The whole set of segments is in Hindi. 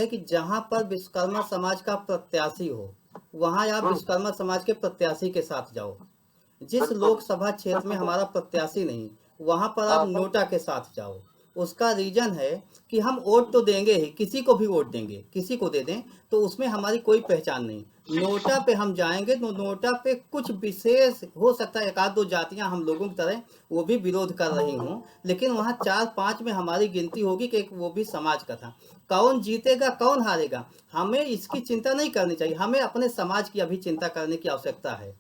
है कि जहां पर विश्वकर्मा समाज का प्रत्याशी हो, वहां आप विश्वकर्मा समाज के प्रत्याशी के साथ जाओ। जिस लोकसभा क्षेत्र में हमारा प्रत्याशी नहीं, वहां पर आप नोटा के साथ जाओ। उसका रीजन है कि हम वोट तो देंगे ही, किसी को भी वोट देंगे, किसी को दे दें, तो उसमें हमारी कोई पहचान नहीं। नोटा पे हम जाएंगे तो नोटा पे कुछ विशेष हो सकता है, एक आध दो जातियां हम लोगों की तरह वो भी विरोध कर रही हों, लेकिन वहाँ 4-5 में हमारी गिनती होगी कि एक वो भी समाज का था। कौन जीतेगा कौन हारेगा, हमें इसकी चिंता नहीं करनी चाहिए, हमें अपने समाज की अभी चिंता करने की आवश्यकता है।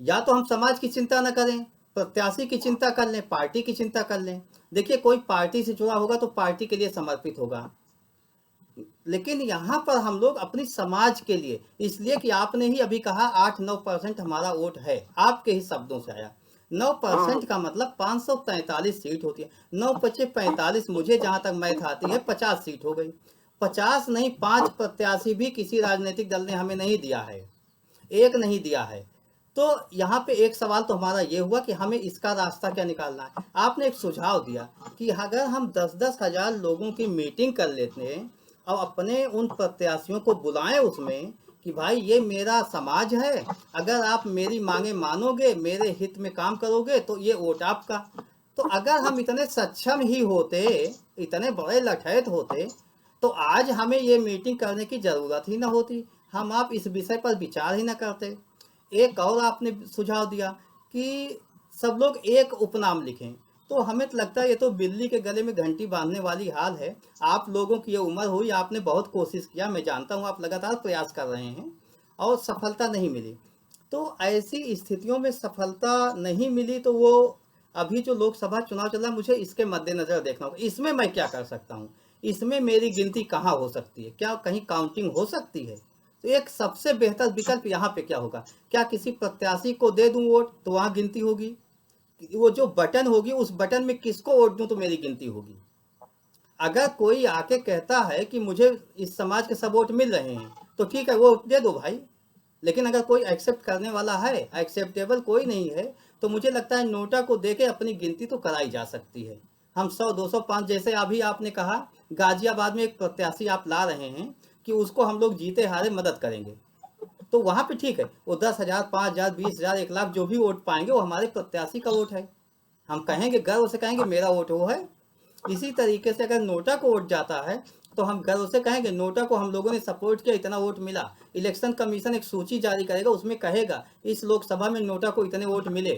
या तो हम समाज की चिंता न करें, प्रत्याशी की चिंता कर लें, पार्टी की चिंता कर लें। देखिए, कोई पार्टी से जुड़ा होगा तो पार्टी के लिए समर्पित होगा, लेकिन यहाँ पर हम लोग अपनी समाज के लिए, इसलिए कि आपने ही अभी कहा 8-9% हमारा वोट है, आपके ही शब्दों से आया। 9% का मतलब 543 सीट होती है। 9×5 = 45, मुझे जहाँ तक मैथ आती है 50 सीट हो गई। 50 नहीं, 5 प्रत्याशी भी किसी राजनीतिक दल ने हमें नहीं दिया है, एक नहीं दिया है। तो यहाँ पे एक सवाल तो हमारा ये हुआ कि हमें इसका रास्ता क्या निकालना है। आपने एक सुझाव दिया कि अगर हम 10-10 हजार लोगों की मीटिंग कर लेते हैं और अपने उन प्रत्याशियों को बुलाएं उसमें कि भाई ये मेरा समाज है, अगर आप मेरी मांगे मानोगे, मेरे हित में काम करोगे तो ये वोट आपका। तो अगर हम इतने सक्षम ही होते, इतने बड़े लठैत होते, तो आज हमें ये मीटिंग करने की जरूरत ही ना होती, हम आप इस विषय पर विचार ही ना करते। एक और आपने सुझाव दिया कि सब लोग एक उपनाम लिखें, तो हमें तो लगता है ये तो बिल्ली के गले में घंटी बांधने वाली हाल है। आप लोगों की ये उम्र हुई, आपने बहुत कोशिश किया, मैं जानता हूँ आप लगातार प्रयास कर रहे हैं और सफलता नहीं मिली। तो ऐसी स्थितियों में सफलता नहीं मिली तो वो अभी जो लोकसभा चुनाव चल रहा है, मुझे इसके मद्देनजर देखना होगा, इसमें मैं क्या कर सकता हूँ, इसमें मेरी गिनती कहाँ हो सकती है, क्या कहीं काउंटिंग हो सकती है। तो एक सबसे बेहतर विकल्प यहाँ पे क्या होगा, क्या किसी प्रत्याशी को दे दूं वोट तो वहां गिनती होगी, वो जो बटन होगी उस बटन में किसको वोट दूं तो मेरी गिनती होगी। अगर कोई आके कहता है कि मुझे इस समाज के सब वोट मिल रहे हैं तो ठीक है, वो दे दो भाई। लेकिन अगर कोई एक्सेप्ट करने वाला है, एक्सेप्टेबल कोई नहीं है, तो मुझे लगता है नोटा को देके अपनी गिनती तो कराई जा सकती है। हम 100-200-5, जैसे अभी आपने कहा गाजियाबाद में एक प्रत्याशी आप ला रहे हैं कि उसको हम लोग जीते हारे मदद करेंगे, तो वहां पे ठीक है, वो 10,000, 5,000, 20,000, 1 लाख जो भी वोट पाएंगे वो हमारे प्रत्याशी का वोट है, हम कहेंगे, गर्व से कहेंगे मेरा वोट वो है। इसी तरीके से अगर नोटा को वोट जाता है तो हम गर्व से कहेंगे नोटा को हम लोगों ने सपोर्ट किया, इतना वोट मिला। इलेक्शन कमीशन एक सूची जारी करेगा, उसमें कहेगा इस लोकसभा में नोटा को इतने वोट मिले।